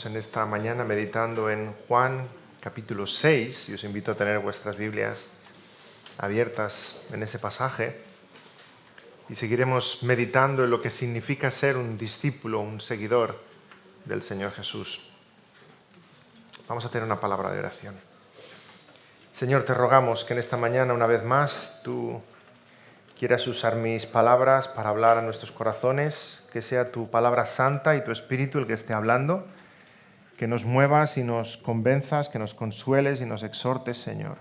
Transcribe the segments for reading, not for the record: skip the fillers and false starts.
Estamos en esta mañana meditando en Juan capítulo 6 y os invito a tener vuestras Biblias abiertas en ese pasaje y seguiremos meditando en lo que significa ser un discípulo, un seguidor del Señor Jesús. Vamos a tener una palabra de oración. Señor, te rogamos que en esta mañana una vez más tú quieras usar mis palabras para hablar a nuestros corazones, que sea tu palabra santa y tu Espíritu el que esté hablando, que nos muevas y nos convenzas, que nos consueles y nos exhortes, Señor.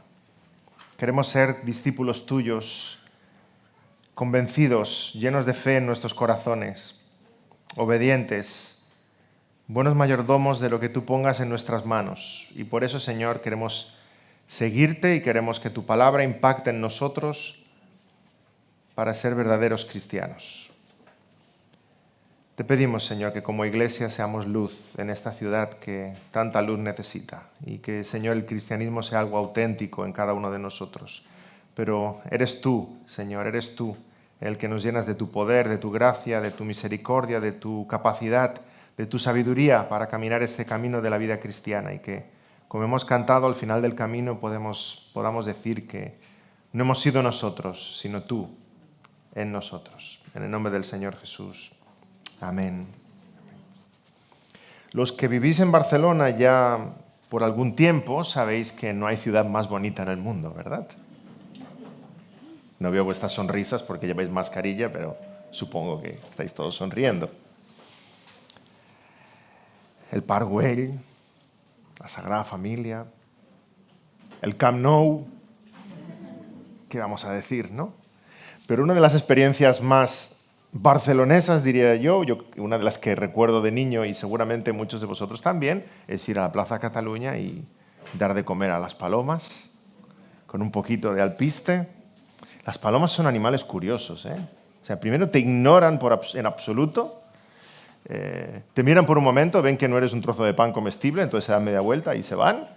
Queremos ser discípulos tuyos, convencidos, llenos de fe en nuestros corazones, obedientes, buenos mayordomos de lo que tú pongas en nuestras manos. Y por eso, Señor, queremos seguirte y queremos que tu palabra impacte en nosotros para ser verdaderos cristianos. Te pedimos, Señor, que como iglesia seamos luz en esta ciudad que tanta luz necesita y que, Señor, el cristianismo sea algo auténtico en cada uno de nosotros. Pero eres tú, Señor, eres tú el que nos llenas de tu poder, de tu gracia, de tu misericordia, de tu capacidad, de tu sabiduría para caminar ese camino de la vida cristiana y que, como hemos cantado, al final del camino podamos decir que no hemos sido nosotros, sino tú en nosotros. En el nombre del Señor Jesús. Amén. Los que vivís en Barcelona ya por algún tiempo sabéis que no hay ciudad más bonita en el mundo, ¿verdad? No veo vuestras sonrisas porque lleváis mascarilla, pero supongo que estáis todos sonriendo. El Parc Güell, la Sagrada Familia, el Camp Nou, ¿qué vamos a decir, no? Pero una de las experiencias más barcelonesas, diría yo, una de las que recuerdo de niño y seguramente muchos de vosotros también, es ir a la Plaza Cataluña y dar de comer a las palomas con un poquito de alpiste. Las palomas son animales curiosos, ¿eh? O sea, primero te ignoran en absoluto, te miran por un momento, ven que no eres un trozo de pan comestible, entonces se dan media vuelta y se van,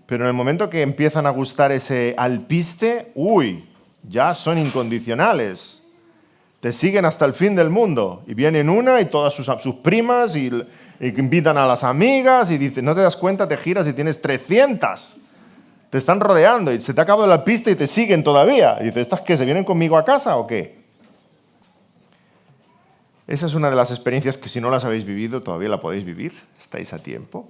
pero en el momento que empiezan a gustar ese alpiste, ¡uy!, ya son incondicionales. Te siguen hasta el fin del mundo. Y vienen una y todas sus primas y invitan a las amigas y dicen, no te das cuenta, te giras y tienes 300. Te están rodeando y se te ha acabado la pista y te siguen todavía. Y dices, ¿estas qué? ¿Se vienen conmigo a casa o qué? Esa es una de las experiencias que si no las habéis vivido todavía la podéis vivir. Estáis a tiempo.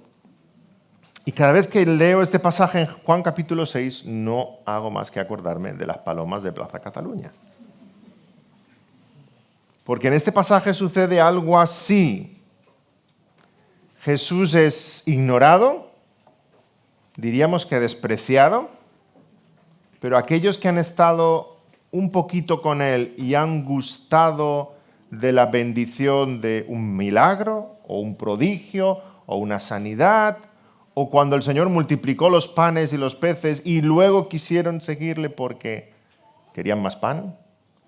Y cada vez que leo este pasaje en Juan capítulo 6, no hago más que acordarme de las palomas de Plaza Cataluña. Porque en este pasaje sucede algo así. Jesús es ignorado, diríamos que despreciado, pero aquellos que han estado un poquito con él y han gustado de la bendición de un milagro o un prodigio o una sanidad, o cuando el Señor multiplicó los panes y los peces y luego quisieron seguirle porque querían más pan,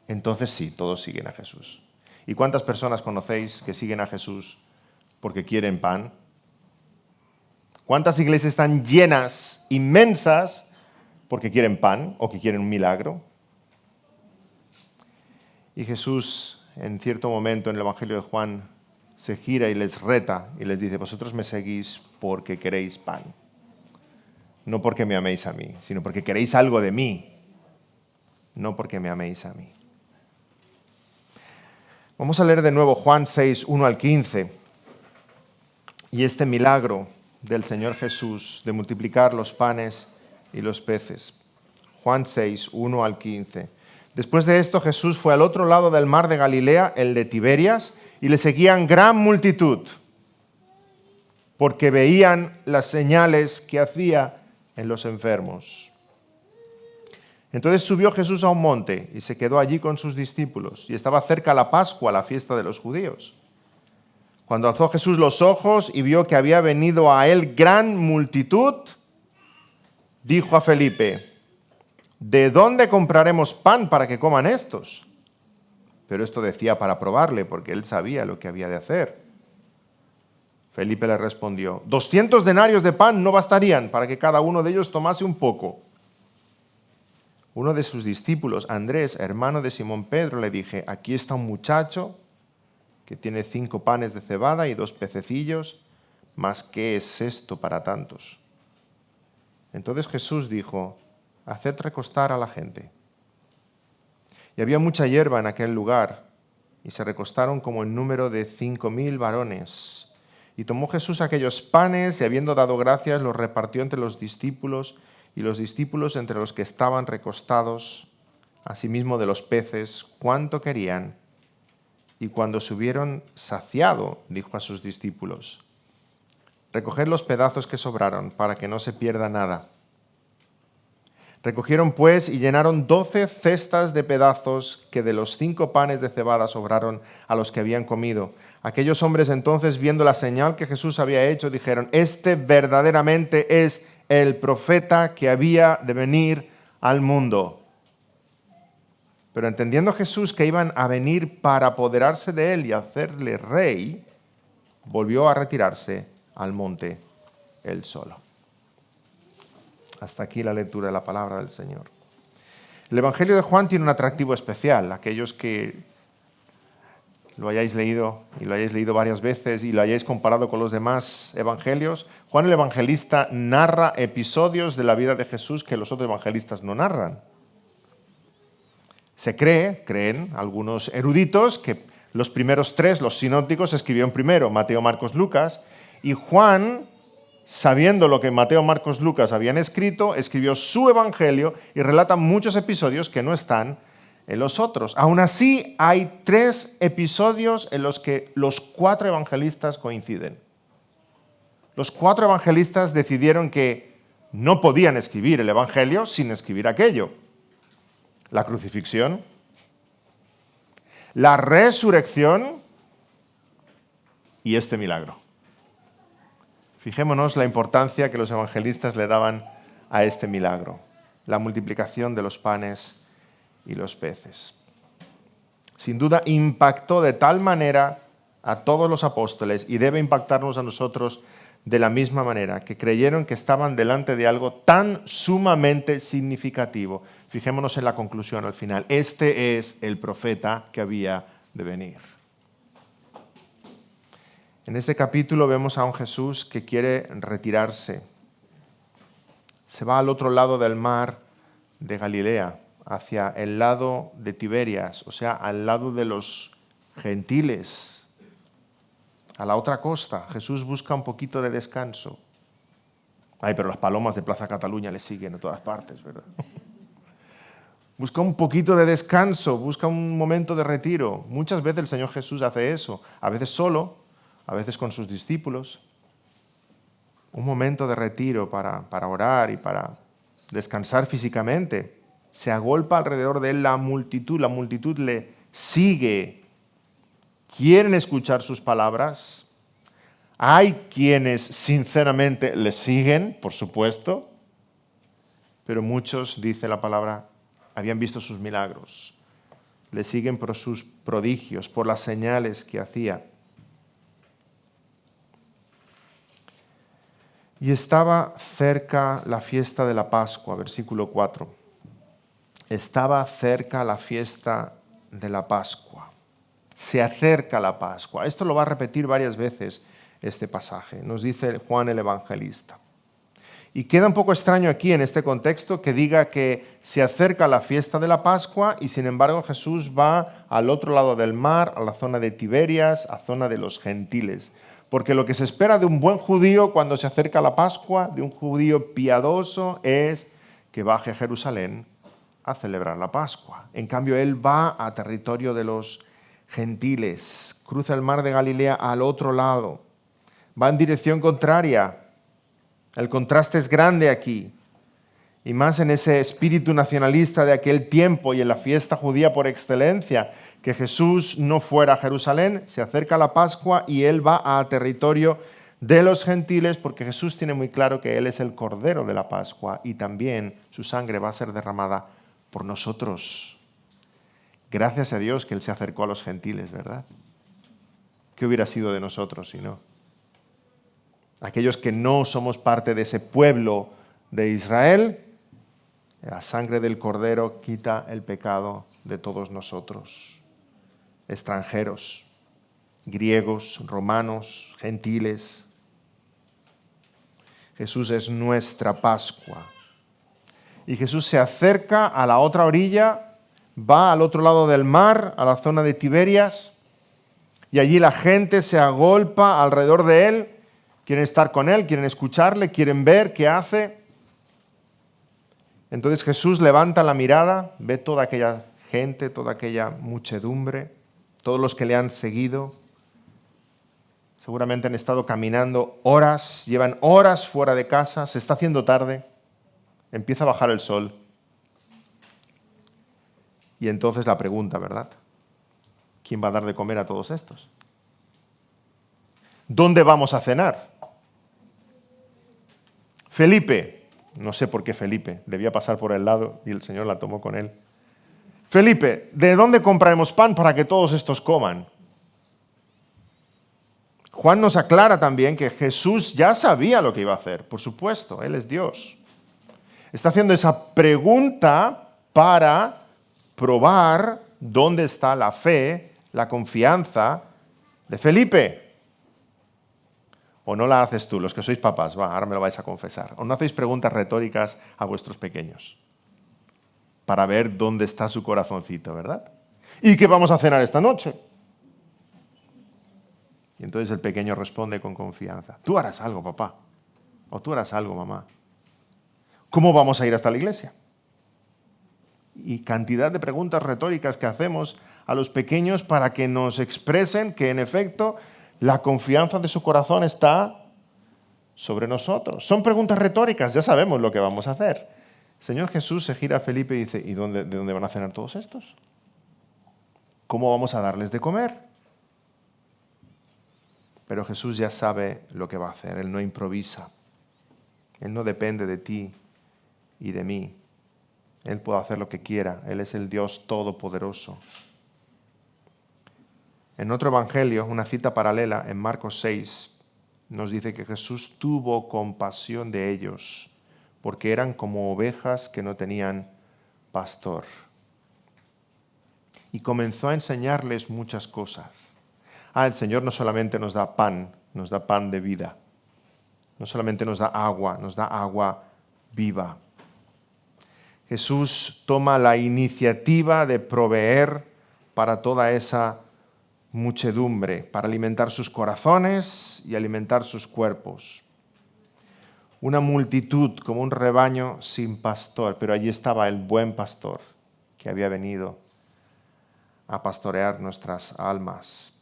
entonces sí, todos siguen a Jesús. ¿Y cuántas personas conocéis que siguen a Jesús porque quieren pan? ¿Cuántas iglesias están llenas, inmensas, porque quieren pan o que quieren un milagro? Y Jesús, en cierto momento en el Evangelio de Juan, se gira y les reta y les dice, vosotros me seguís porque queréis pan. No porque me améis a mí, sino porque queréis algo de mí. No porque me améis a mí. Vamos a leer de nuevo Juan 6, 1 al 15. Y este milagro del Señor Jesús de multiplicar los panes y los peces. Juan 6, 1 al 15. Después de esto Jesús fue al otro lado del mar de Galilea, el de Tiberias, y le seguían gran multitud, porque veían las señales que hacía en los enfermos. Entonces subió Jesús a un monte y se quedó allí con sus discípulos, y estaba cerca la Pascua, la fiesta de los judíos. Cuando alzó Jesús los ojos y vio que había venido a él gran multitud, dijo a Felipe, ¿de dónde compraremos pan para que coman estos? Pero esto decía para probarle, porque él sabía lo que había de hacer. Felipe le respondió, 200 denarios de pan no bastarían para que cada uno de ellos tomase un poco. Uno de sus discípulos, Andrés, hermano de Simón Pedro, le dije, aquí está un muchacho que tiene 5 panes de cebada y 2 pececillos, mas ¿qué es esto para tantos? Entonces Jesús dijo, haced recostar a la gente. Y había mucha hierba en aquel lugar, y se recostaron como en número de 5,000 varones. Y tomó Jesús aquellos panes, y habiendo dado gracias, los repartió entre los discípulos, y los discípulos entre los que estaban recostados, asimismo de los peces, cuanto querían. Y cuando se hubieron saciado, dijo a sus discípulos, recoged los pedazos que sobraron, para que no se pierda nada. Recogieron pues y llenaron 12 cestas de pedazos que de los 5 panes de cebada sobraron a los que habían comido. Aquellos hombres entonces, viendo la señal que Jesús había hecho, dijeron, este verdaderamente es el profeta que había de venir al mundo. Pero entendiendo Jesús que iban a venir para apoderarse de él y hacerle rey, volvió a retirarse al monte él solo. Hasta aquí la lectura de la palabra del Señor. El Evangelio de Juan tiene un atractivo especial. Aquellos que lo hayáis leído y lo hayáis leído varias veces y lo hayáis comparado con los demás evangelios, Juan el Evangelista narra episodios de la vida de Jesús que los otros evangelistas no narran. Creen algunos eruditos que los primeros 3, los sinópticos, escribieron primero, Mateo, Marcos, Lucas, y Juan, sabiendo lo que Mateo, Marcos, Lucas habían escrito, escribió su evangelio y relata muchos episodios que no están en los otros. Aún así, hay 3 episodios en los que los 4 evangelistas coinciden. Los 4 evangelistas decidieron que no podían escribir el evangelio sin escribir aquello. La crucifixión, la resurrección y este milagro. Fijémonos la importancia que los evangelistas le daban a este milagro, la multiplicación de los panes y los peces. Sin duda impactó de tal manera a todos los apóstoles y debe impactarnos a nosotros de la misma manera, que creyeron que estaban delante de algo tan sumamente significativo. Fijémonos en la conclusión al final. Este es el profeta que había de venir. En este capítulo vemos a un Jesús que quiere retirarse. Se va al otro lado del mar de Galilea, hacia el lado de Tiberias, o sea, al lado de los gentiles, a la otra costa. Jesús busca un poquito de descanso. Ay, pero las palomas de Plaza Cataluña le siguen en todas partes, ¿verdad? Busca un poquito de descanso, busca un momento de retiro. Muchas veces el Señor Jesús hace eso, a veces solo, a veces con sus discípulos. Un momento de retiro para orar y para descansar físicamente. Se agolpa alrededor de él la multitud le sigue. Quieren escuchar sus palabras. Hay quienes sinceramente le siguen, por supuesto, pero muchos, dice la palabra, habían visto sus milagros. Le siguen por sus prodigios, por las señales que hacía. Y estaba cerca la fiesta de la Pascua, versículo 4. Estaba cerca la fiesta de la Pascua. Se acerca la Pascua. Esto lo va a repetir varias veces este pasaje, nos dice Juan el Evangelista. Y queda un poco extraño aquí en este contexto que diga que se acerca la fiesta de la Pascua y sin embargo Jesús va al otro lado del mar, a la zona de Tiberias, a zona de los gentiles. Porque lo que se espera de un buen judío cuando se acerca la Pascua, de un judío piadoso, es que baje a Jerusalén a celebrar la Pascua. En cambio, él va a territorio de los gentiles, cruza el mar de Galilea al otro lado, va en dirección contraria. El contraste es grande aquí, y más en ese espíritu nacionalista de aquel tiempo y en la fiesta judía por excelencia, que Jesús no fuera a Jerusalén, se acerca la Pascua y él va a territorio de los gentiles, porque Jesús tiene muy claro que él es el Cordero de la Pascua y también su sangre va a ser derramada por nosotros. Gracias a Dios que él se acercó a los gentiles, ¿verdad? ¿Qué hubiera sido de nosotros si no? Aquellos que no somos parte de ese pueblo de Israel, la sangre del Cordero quita el pecado de todos nosotros. Extranjeros, griegos, romanos, gentiles. Jesús es nuestra Pascua. Y Jesús se acerca a la otra orilla, va al otro lado del mar, a la zona de Tiberias, y allí la gente se agolpa alrededor de él, quieren estar con él, quieren escucharle, quieren ver qué hace. Entonces Jesús levanta la mirada, ve toda aquella gente, toda aquella muchedumbre, todos los que le han seguido. Seguramente han estado caminando horas, llevan horas fuera de casa, se está haciendo tarde, empieza a bajar el sol. Y entonces la pregunta, ¿verdad? ¿Quién va a dar de comer a todos estos? ¿Dónde vamos a cenar? Felipe, no sé por qué Felipe, debía pasar por el lado y el Señor la tomó con él. Felipe, ¿de dónde compraremos pan para que todos estos coman? Juan nos aclara también que Jesús ya sabía lo que iba a hacer, por supuesto, Él es Dios. Está haciendo esa pregunta para probar dónde está la fe, la confianza de Felipe. ¿O no la haces tú, los que sois papás? Ahora me lo vais a confesar. ¿O no hacéis preguntas retóricas a vuestros pequeños? Para ver dónde está su corazoncito, ¿verdad? ¿Y qué vamos a cenar esta noche? Y entonces el pequeño responde con confianza. Tú harás algo, papá. O tú harás algo, mamá. ¿Cómo vamos a ir hasta la iglesia? Y cantidad de preguntas retóricas que hacemos a los pequeños para que nos expresen que en efecto la confianza de su corazón está sobre nosotros. Son preguntas retóricas, ya sabemos lo que vamos a hacer. El Señor Jesús se gira a Felipe y dice, ¿y de dónde van a cenar todos estos? ¿Cómo vamos a darles de comer? Pero Jesús ya sabe lo que va a hacer, Él no improvisa. Él no depende de ti y de mí. Él puede hacer lo que quiera, Él es el Dios todopoderoso. En otro evangelio, una cita paralela, en Marcos 6, nos dice que Jesús tuvo compasión de ellos, porque eran como ovejas que no tenían pastor. Y comenzó a enseñarles muchas cosas. El Señor no solamente nos da pan de vida. No solamente nos da agua viva. Jesús toma la iniciativa de proveer para toda esa muchedumbre, para alimentar sus corazones y alimentar sus cuerpos. Una multitud como un rebaño sin pastor, pero allí estaba el buen pastor que había venido a pastorear nuestras almas.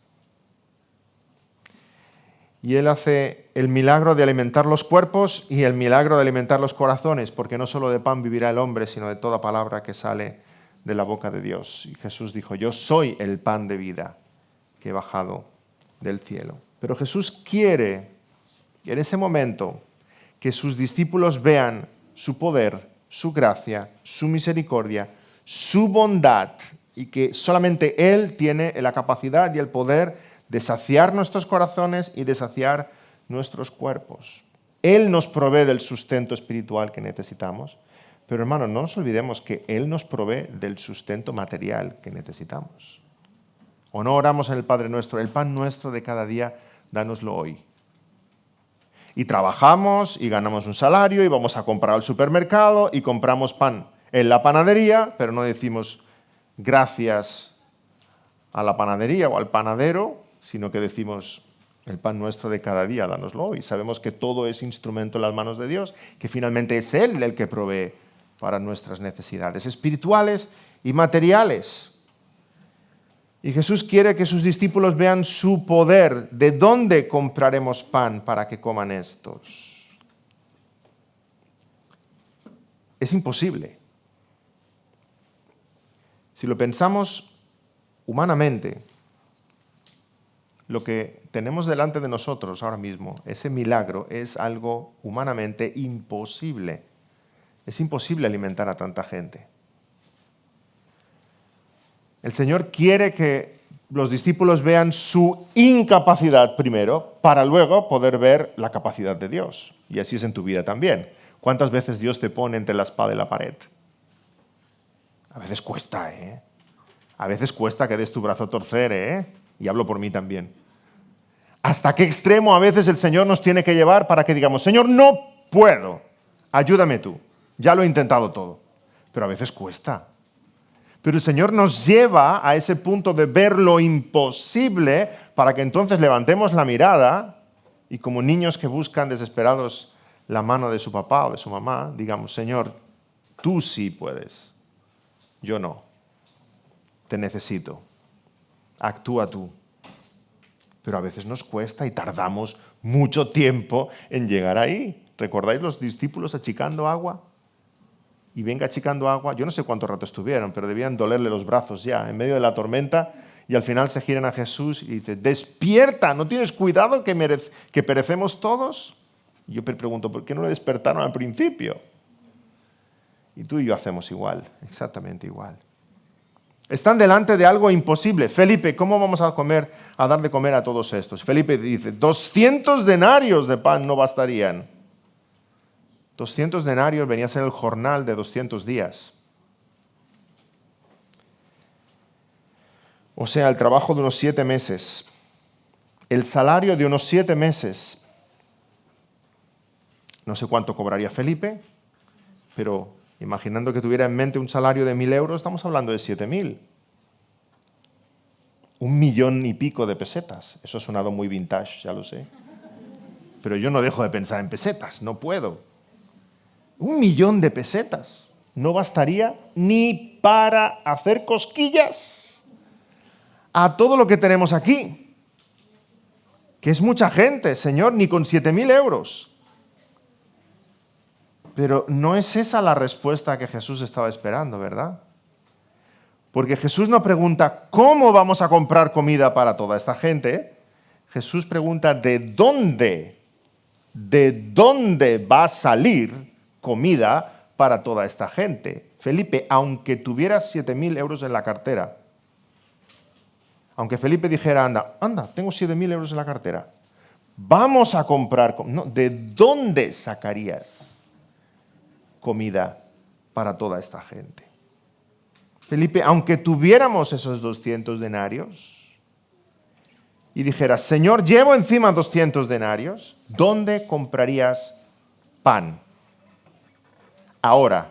Y Él hace el milagro de alimentar los cuerpos y el milagro de alimentar los corazones, porque no solo de pan vivirá el hombre, sino de toda palabra que sale de la boca de Dios. Y Jesús dijo, yo soy el pan de vida que he bajado del cielo. Pero Jesús quiere, en ese momento, que sus discípulos vean su poder, su gracia, su misericordia, su bondad, y que solamente Él tiene la capacidad y el poder de saciar nuestros corazones y de saciar nuestros cuerpos. Él nos provee del sustento espiritual que necesitamos, pero hermanos, no nos olvidemos que Él nos provee del sustento material que necesitamos. ¿O no oramos en el Padre Nuestro? El pan nuestro de cada día, dánoslo hoy. Y trabajamos y ganamos un salario y vamos a comprar al supermercado y compramos pan en la panadería, pero no decimos gracias a la panadería o al panadero, sino que decimos, el pan nuestro de cada día, dánoslo hoy. Sabemos que todo es instrumento en las manos de Dios, que finalmente es Él el que provee para nuestras necesidades espirituales y materiales. Y Jesús quiere que sus discípulos vean su poder. ¿De dónde compraremos pan para que coman estos? Es imposible. Si lo pensamos humanamente, lo que tenemos delante de nosotros ahora mismo, ese milagro, es algo humanamente imposible. Es imposible alimentar a tanta gente. El Señor quiere que los discípulos vean su incapacidad primero, para luego poder ver la capacidad de Dios. Y así es en tu vida también. ¿Cuántas veces Dios te pone entre la espada y la pared? A veces cuesta, ¿eh? A veces cuesta que des tu brazo a torcer, ¿eh? Y hablo por mí también. ¿Hasta qué extremo a veces el Señor nos tiene que llevar para que digamos, Señor, no puedo, ayúdame tú. Ya lo he intentado todo, pero a veces cuesta. Pero el Señor nos lleva a ese punto de ver lo imposible para que entonces levantemos la mirada y como niños que buscan desesperados la mano de su papá o de su mamá, digamos, Señor, tú sí puedes, yo no, te necesito, actúa tú. Pero a veces nos cuesta y tardamos mucho tiempo en llegar ahí. ¿Recordáis los discípulos achicando agua? Y venga achicando agua. Yo no sé cuánto rato estuvieron, pero debían dolerle los brazos ya, en medio de la tormenta, y al final se giran a Jesús y dicen, despierta, ¿no tienes cuidado que perecemos todos? Y yo me pregunto, ¿por qué no le despertaron al principio? Y tú y yo hacemos igual, exactamente igual. Están delante de algo imposible. Felipe, ¿cómo vamos a dar de comer a todos estos? Felipe dice, 200 denarios de pan no bastarían. 200 denarios venía a ser el jornal de 200 días. O sea, el trabajo de unos 7 meses. El salario de unos 7 meses. No sé cuánto cobraría Felipe, pero imaginando que tuviera en mente un salario de 1.000 euros, estamos hablando de 7.000. 1,000,000 y pico de pesetas. Eso ha sonado muy vintage, ya lo sé. Pero yo no dejo de pensar en pesetas, no puedo. 1,000,000 de pesetas. No bastaría ni para hacer cosquillas a todo lo que tenemos aquí. Que es mucha gente, Señor, ni con 7.000 euros. Pero no es esa la respuesta que Jesús estaba esperando, ¿verdad? Porque Jesús no pregunta, ¿cómo vamos a comprar comida para toda esta gente? Jesús pregunta, ¿de dónde va a salir comida para toda esta gente? Felipe, aunque tuvieras 7.000 euros en la cartera, aunque Felipe dijera, anda, tengo 7.000 euros en la cartera, vamos a comprar, no, ¿de dónde sacarías comida para toda esta gente? Felipe, aunque tuviéramos esos 200 denarios y dijeras, Señor, llevo encima 200 denarios, ¿dónde comprarías pan? Ahora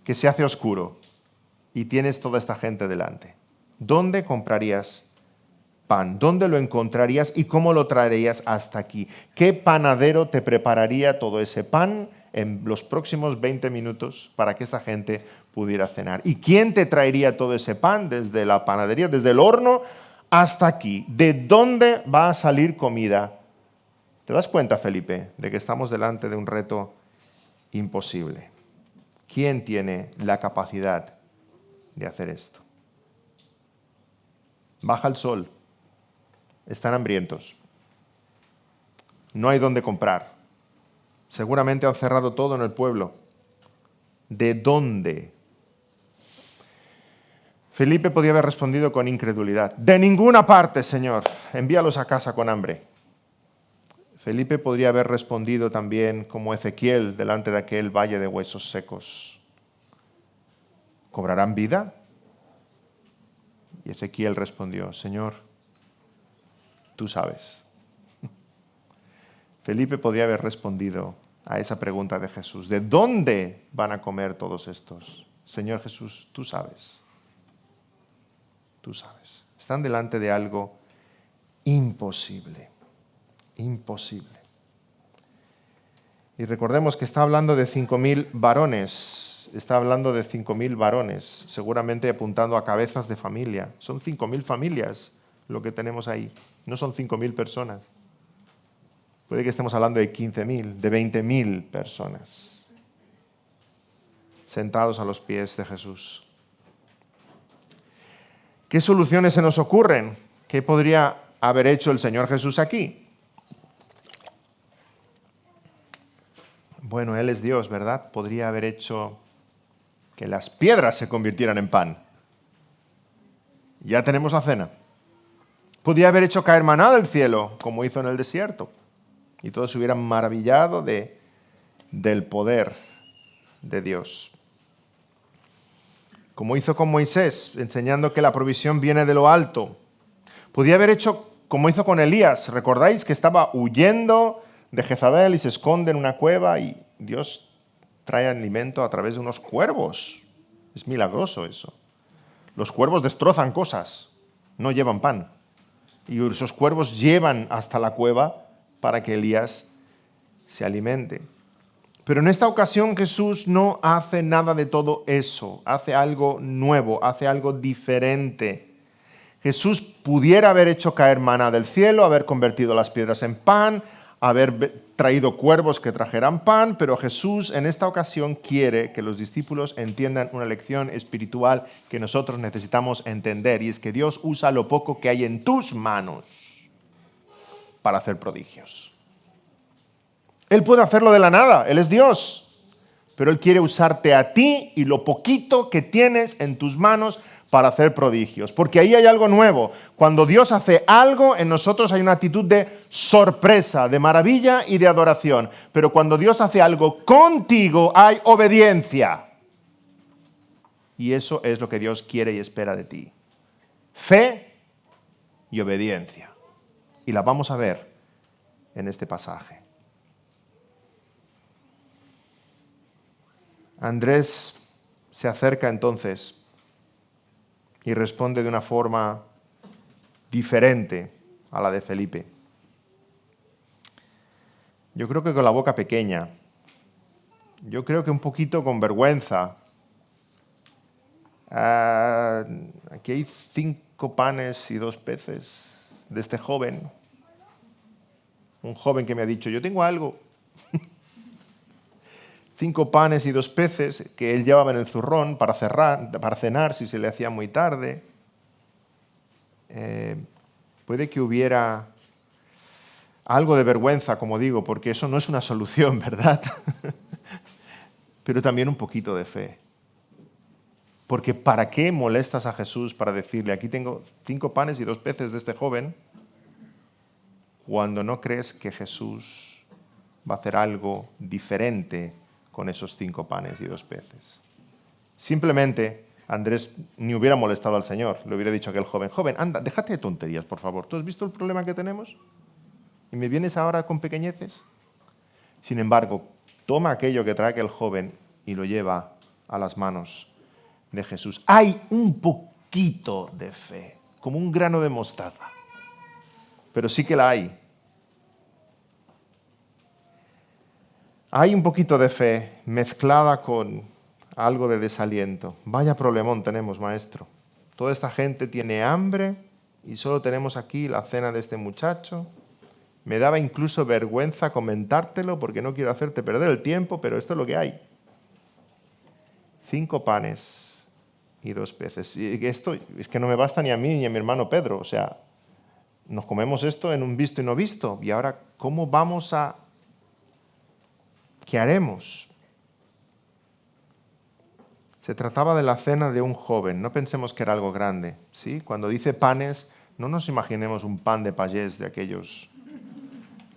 que se hace oscuro y tienes toda esta gente delante, ¿dónde comprarías pan? ¿Dónde lo encontrarías y cómo lo traerías hasta aquí? ¿Qué panadero te prepararía todo ese pan en los próximos 20 minutos para que esa gente pudiera cenar? ¿Y quién te traería todo ese pan desde la panadería, desde el horno hasta aquí? ¿De dónde va a salir comida? ¿Te das cuenta, Felipe, de que estamos delante de un reto imposible? ¿Quién tiene la capacidad de hacer esto? Baja el sol, están hambrientos, no hay dónde comprar, seguramente han cerrado todo en el pueblo. ¿De dónde? Felipe podía haber respondido con incredulidad, de ninguna parte, Señor, envíalos a casa con hambre. Felipe podría haber respondido también como Ezequiel delante de aquel valle de huesos secos. ¿Cobrarán vida? Y Ezequiel respondió, Señor, tú sabes. Felipe podía haber respondido a esa pregunta de Jesús. ¿De dónde van a comer todos estos? Señor Jesús, tú sabes. Tú sabes. Están delante de algo imposible. Imposible. Y recordemos que está hablando de 5.000 varones. Está hablando de 5.000 varones, seguramente apuntando a cabezas de familia. Son 5.000 familias lo que tenemos ahí. No son 5.000 personas. Puede que estemos hablando de 15.000, de 20.000 personas sentados a los pies de Jesús. ¿Qué soluciones se nos ocurren? ¿Qué podría haber hecho el Señor Jesús aquí? Bueno, Él es Dios, ¿verdad? Podría haber hecho que las piedras se convirtieran en pan. Ya tenemos la cena. Podría haber hecho caer maná del cielo, como hizo en el desierto. Y todos se hubieran maravillado del poder de Dios. Como hizo con Moisés, enseñando que la provisión viene de lo alto. Podría haber hecho como hizo con Elías. ¿Recordáis que estaba huyendo de Jezabel y se esconde en una cueva y Dios trae alimento a través de unos cuervos. Es milagroso eso. Los cuervos destrozan cosas, no llevan pan. Y esos cuervos llevan hasta la cueva para que Elías se alimente. Pero en esta ocasión Jesús no hace nada de todo eso, hace algo nuevo, hace algo diferente. Jesús pudiera haber hecho caer maná del cielo, haber convertido las piedras en pan, haber traído cuervos que trajeran pan, pero Jesús en esta ocasión quiere que los discípulos entiendan una lección espiritual que nosotros necesitamos entender, y es que Dios usa lo poco que hay en tus manos para hacer prodigios. Él puede hacerlo de la nada, Él es Dios, pero Él quiere usarte a ti y lo poquito que tienes en tus manos para hacer prodigios, porque ahí hay algo nuevo. Cuando Dios hace algo, en nosotros hay una actitud de sorpresa, de maravilla y de adoración, pero cuando Dios hace algo contigo, hay obediencia. Y eso es lo que Dios quiere y espera de ti. Fe y obediencia. Y la vamos a ver en este pasaje. Andrés se acerca entonces y responde de una forma diferente a la de Felipe. Yo creo que con la boca pequeña, yo creo que un poquito con vergüenza. Aquí hay 5 panes y 2 peces de este joven. Un joven que me ha dicho, yo tengo algo. 5 panes y 2 peces que él llevaba en el zurrón para cenar si se le hacía muy tarde. Puede que hubiera algo de vergüenza, como digo, porque eso no es una solución, ¿verdad? Pero también un poquito de fe. Porque ¿para qué molestas a Jesús para decirle, aquí tengo 5 panes y 2 peces de este joven, cuando no crees que Jesús va a hacer algo diferente con esos 5 panes y 2 peces? Simplemente Andrés ni hubiera molestado al Señor, le hubiera dicho a aquel joven, anda, déjate de tonterías, por favor. ¿Tú has visto el problema que tenemos? ¿Y me vienes ahora con pequeñeces? Sin embargo, toma aquello que trae aquel joven y lo lleva a las manos de Jesús. Hay un poquito de fe, como un grano de mostaza, pero sí que la hay. Hay un poquito de fe mezclada con algo de desaliento. Vaya problemón tenemos, maestro. Toda esta gente tiene hambre y solo tenemos aquí la cena de este muchacho. Me daba incluso vergüenza comentártelo porque no quiero hacerte perder el tiempo, pero esto es lo que hay. 5 panes y 2 peces. Y esto es que no me basta ni a mí ni a mi hermano Pedro. O sea, nos comemos esto en un visto y no visto. Y ahora, ¿cómo vamos a...? ¿Qué haremos? Se trataba de la cena de un joven. No pensemos que era algo grande, ¿sí? Cuando dice panes, no nos imaginemos un pan de payés de aquellos.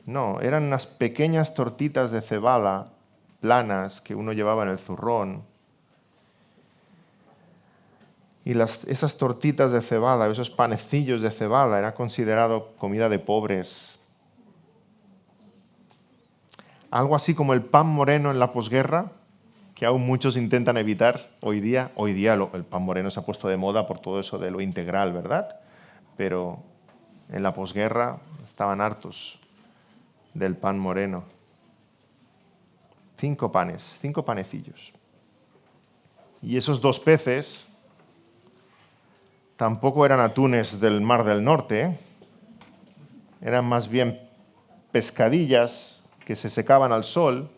No, eran unas pequeñas tortitas de cebada planas que uno llevaba en el zurrón. Y esas tortitas de cebada, esos panecillos de cebada, era considerado comida de pobres. Algo así como el pan moreno en la posguerra, que aún muchos intentan evitar hoy día. Hoy día el pan moreno se ha puesto de moda por todo eso de lo integral, ¿verdad? Pero en la posguerra estaban hartos del pan moreno. 5 panes, 5 panecillos. Y esos 2 peces tampoco eran atunes del Mar del Norte, ¿eh? Eran más bien pescadillas que se secaban al sol,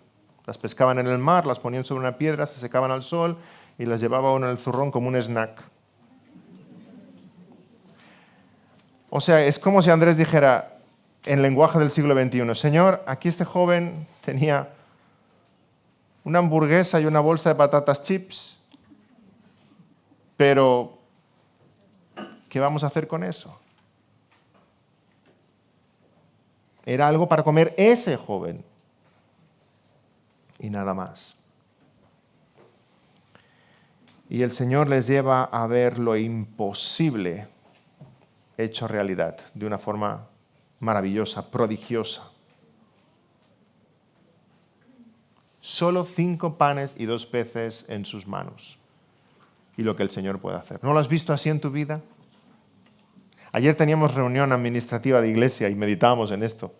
las pescaban en el mar, las ponían sobre una piedra, se secaban al sol y las llevaba uno en el zurrón como un snack. O sea, es como si Andrés dijera, en lenguaje del siglo XXI, Señor, aquí este joven tenía una hamburguesa y una bolsa de patatas chips, pero ¿qué vamos a hacer con eso? Era algo para comer ese joven y nada más. Y el Señor les lleva a ver lo imposible hecho realidad de una forma maravillosa, prodigiosa. Solo 5 panes y 2 peces en sus manos. Y lo que el Señor puede hacer. ¿No lo has visto así en tu vida? Ayer teníamos reunión administrativa de iglesia y meditábamos en esto.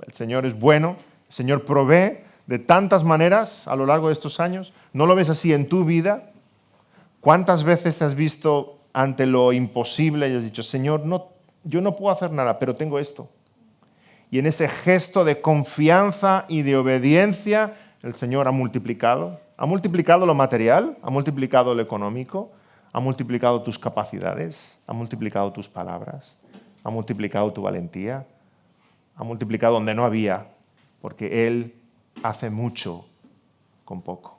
El Señor es bueno, el Señor provee de tantas maneras a lo largo de estos años. ¿No lo ves así en tu vida? ¿Cuántas veces te has visto ante lo imposible y has dicho, Señor, yo no puedo hacer nada, pero tengo esto? Y en ese gesto de confianza y de obediencia, el Señor ha multiplicado. Ha multiplicado lo material, ha multiplicado lo económico, ha multiplicado tus capacidades, ha multiplicado tus palabras, ha multiplicado tu valentía, ha multiplicado donde no había, porque Él hace mucho con poco.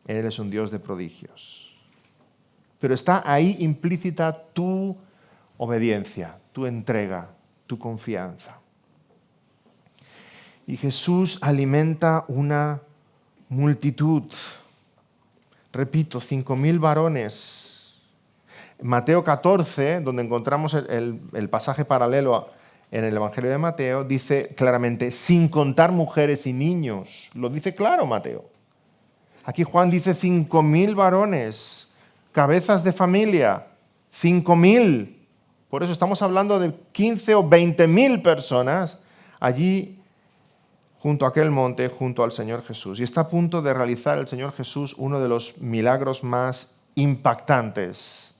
Él es un Dios de prodigios. Pero está ahí implícita tu obediencia, tu entrega, tu confianza. Y Jesús alimenta una multitud. Repito, 5.000 varones. Mateo 14, donde encontramos el pasaje paralelo en el Evangelio de Mateo, dice claramente, sin contar mujeres y niños. Lo dice claro Mateo. Aquí Juan dice 5.000 varones, cabezas de familia, 5.000. Por eso estamos hablando de 15 o 20.000 personas allí junto a aquel monte, junto al Señor Jesús. Y está a punto de realizar el Señor Jesús uno de los milagros más impactantes.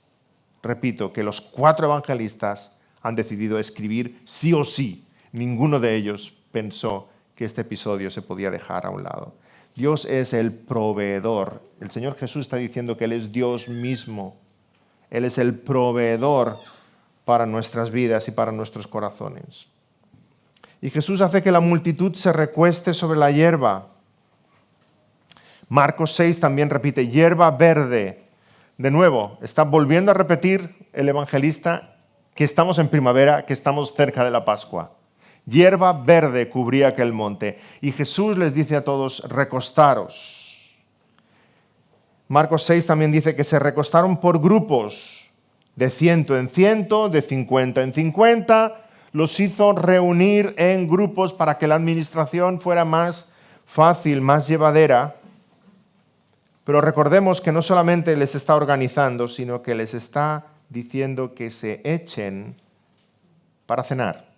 Repito, que los 4 evangelistas han decidido escribir sí o sí. Ninguno de ellos pensó que este episodio se podía dejar a un lado. Dios es el proveedor. El Señor Jesús está diciendo que Él es Dios mismo. Él es el proveedor para nuestras vidas y para nuestros corazones. Y Jesús hace que la multitud se recueste sobre la hierba. Marcos 6 también repite, hierba verde. De nuevo, está volviendo a repetir el evangelista que estamos en primavera, que estamos cerca de la Pascua. Hierba verde cubría aquel monte. Y Jesús les dice a todos, recostaros. Marcos 6 también dice que se recostaron por grupos, de 100 en 100, de 50 en 50. Los hizo reunir en grupos para que la administración fuera más fácil, más llevadera. Pero recordemos que no solamente les está organizando, sino que les está diciendo que se echen para cenar.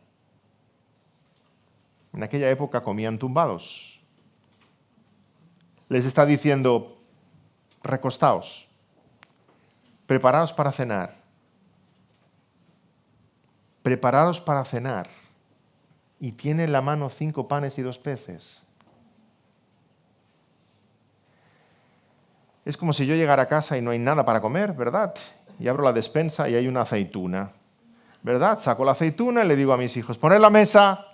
En aquella época comían tumbados. Les está diciendo, recostaos, preparaos para cenar. Preparados para cenar, y tiene en la mano 5 panes y 2 peces. Es como si yo llegara a casa y no hay nada para comer, ¿verdad? Y abro la despensa y hay una aceituna, ¿verdad? Saco la aceituna y le digo a mis hijos, poned la mesa,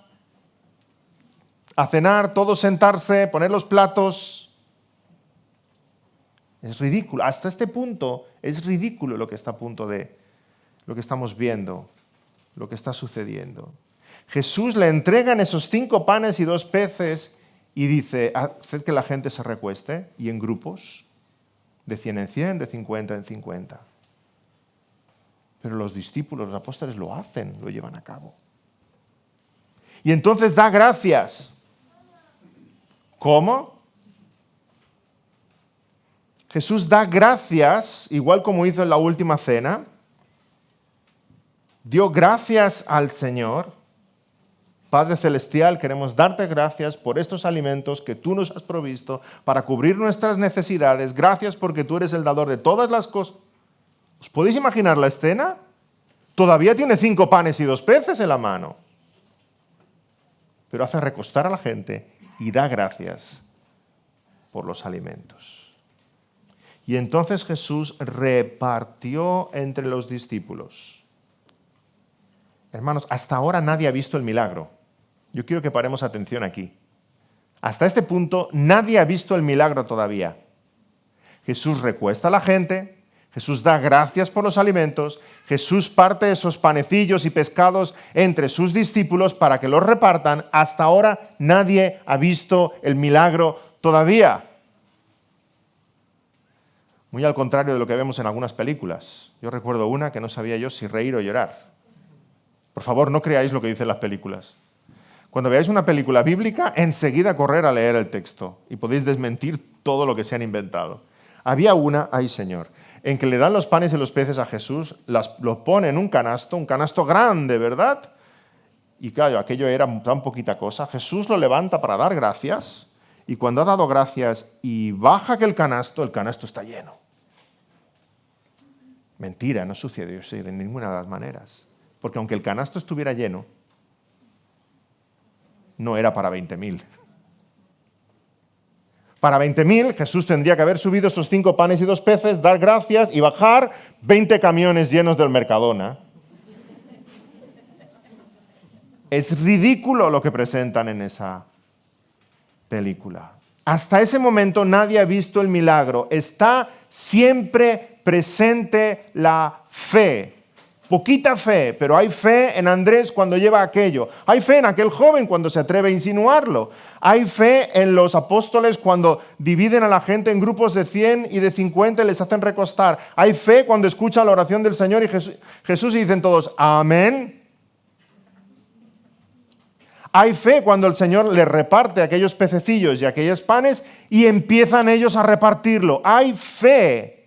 a cenar, todos sentarse, poner los platos. Es ridículo, hasta este punto es ridículo lo que está a punto de, lo que estamos viendo. Lo que está sucediendo. Jesús le entregan esos 5 panes y 2 peces y dice, haced que la gente se recueste, y en grupos, de 100 en 100, de 50 en 50. Pero los discípulos, los apóstoles lo hacen, lo llevan a cabo. Y entonces da gracias. ¿Cómo? Jesús da gracias, igual como hizo en la última cena. Dio gracias al Señor. Padre Celestial, queremos darte gracias por estos alimentos que tú nos has provisto para cubrir nuestras necesidades. Gracias porque tú eres el dador de todas las cosas. ¿Os podéis imaginar la escena? Todavía tiene 5 panes y 2 peces en la mano. Pero hace recostar a la gente y da gracias por los alimentos. Y entonces Jesús repartió entre los discípulos. Hermanos, hasta ahora nadie ha visto el milagro. Yo quiero que paremos atención aquí. Hasta este punto nadie ha visto el milagro todavía. Jesús recuesta a la gente, Jesús da gracias por los alimentos, Jesús parte esos panecillos y pescados entre sus discípulos para que los repartan. Hasta ahora nadie ha visto el milagro todavía. Muy al contrario de lo que vemos en algunas películas. Yo recuerdo una que no sabía yo si reír o llorar. Por favor, no creáis lo que dicen las películas. Cuando veáis una película bíblica, enseguida correr a leer el texto y podéis desmentir todo lo que se han inventado. Había una, ay Señor, en que le dan los panes y los peces a Jesús, lo pone en un canasto grande, ¿verdad? Y claro, aquello era tan poquita cosa. Jesús lo levanta para dar gracias y cuando ha dado gracias y baja que el canasto está lleno. Mentira, no sucedió así de ninguna de las maneras. Porque aunque el canasto estuviera lleno, no era para 20.000. Para 20.000 Jesús tendría que haber subido esos 5 panes y 2 peces, dar gracias y bajar 20 camiones llenos del Mercadona. Es ridículo lo que presentan en esa película. Hasta ese momento nadie ha visto el milagro. Está siempre presente la fe. Poquita fe, pero hay fe en Andrés cuando lleva aquello. Hay fe en aquel joven cuando se atreve a insinuarlo. Hay fe en los apóstoles cuando dividen a la gente en grupos de 100 y de 50 y les hacen recostar. Hay fe cuando escuchan la oración del Señor y Jesús y dicen todos, amén. Hay fe cuando el Señor les reparte aquellos pececillos y aquellos panes y empiezan ellos a repartirlo. Hay fe.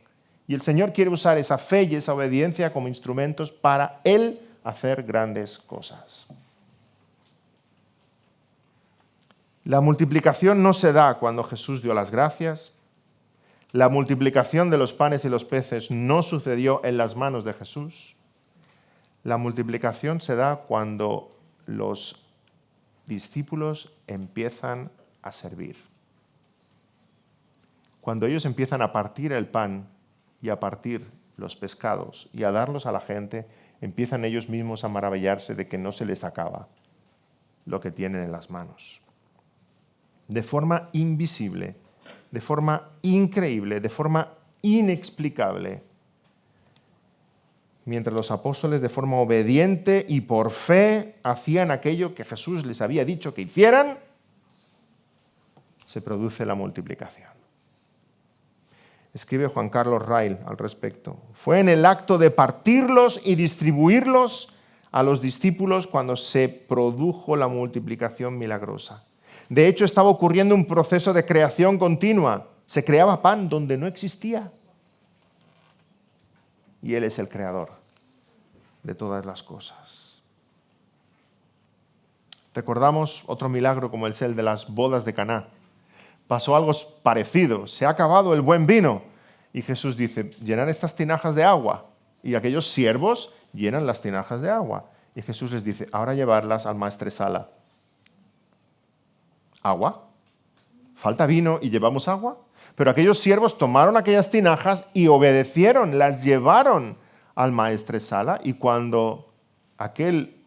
Y el Señor quiere usar esa fe y esa obediencia como instrumentos para Él hacer grandes cosas. La multiplicación no se da cuando Jesús dio las gracias. La multiplicación de los panes y los peces no sucedió en las manos de Jesús. La multiplicación se da cuando los discípulos empiezan a servir. Cuando ellos empiezan a partir el pan y a partir los pescados y a darlos a la gente, empiezan ellos mismos a maravillarse de que no se les acaba lo que tienen en las manos. De forma invisible, de forma increíble, de forma inexplicable, mientras los apóstoles de forma obediente y por fe hacían aquello que Jesús les había dicho que hicieran, se produce la multiplicación. Escribe Juan Carlos Rail al respecto. Fue en el acto de partirlos y distribuirlos a los discípulos cuando se produjo la multiplicación milagrosa. De hecho, estaba ocurriendo un proceso de creación continua. Se creaba pan donde no existía. Y Él es el creador de todas las cosas. Recordamos otro milagro como el de las bodas de Caná. Pasó algo parecido. Se ha acabado el buen vino. Y Jesús dice, llenan estas tinajas de agua. Y aquellos siervos llenan las tinajas de agua. Y Jesús les dice, ahora llevarlas al maestresala. ¿Agua? ¿Falta vino y llevamos agua? Pero aquellos siervos tomaron aquellas tinajas y obedecieron, las llevaron al maestresala. Y cuando aquel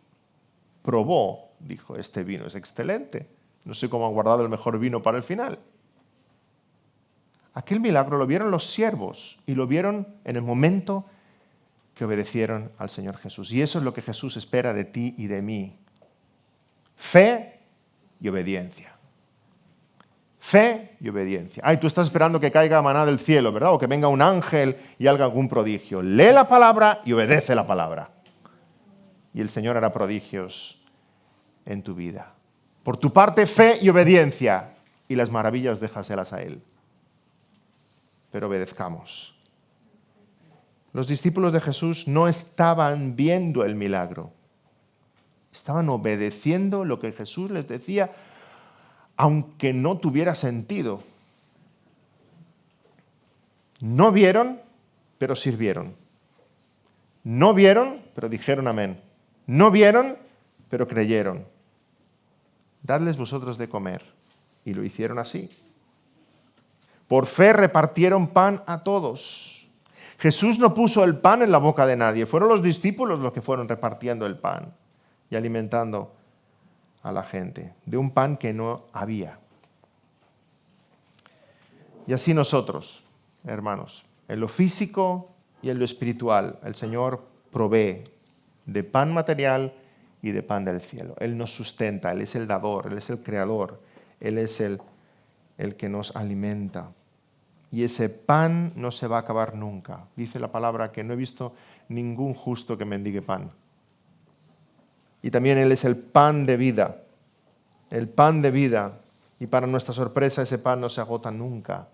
probó, dijo, este vino es excelente. No sé cómo han guardado el mejor vino para el final. Aquel milagro lo vieron los siervos y lo vieron en el momento que obedecieron al Señor Jesús. Y eso es lo que Jesús espera de ti y de mí. Fe y obediencia. Fe y obediencia. Ay, tú estás esperando que caiga maná del cielo, ¿verdad? O que venga un ángel y haga algún prodigio. Lee la palabra y obedece la palabra. Y el Señor hará prodigios en tu vida. Por tu parte, fe y obediencia. Y las maravillas déjaselas a Él. Pero obedezcamos. Los discípulos de Jesús no estaban viendo el milagro. Estaban obedeciendo lo que Jesús les decía, aunque no tuviera sentido. No vieron, pero sirvieron. No vieron, pero dijeron amén. No vieron, pero creyeron. Dadles vosotros de comer. Y lo hicieron así. Por fe repartieron pan a todos. Jesús no puso el pan en la boca de nadie. Fueron los discípulos los que fueron repartiendo el pan y alimentando a la gente de un pan que no había. Y así nosotros, hermanos, en lo físico y en lo espiritual, el Señor provee de pan material y de pan del cielo. Él nos sustenta, Él es el dador, Él es el creador, Él es el que nos alimenta. Y ese pan no se va a acabar nunca. Dice la palabra que no he visto ningún justo que mendigue pan. Y también Él es el pan de vida. el pan de vida, y para nuestra sorpresa ese pan no se agota nunca.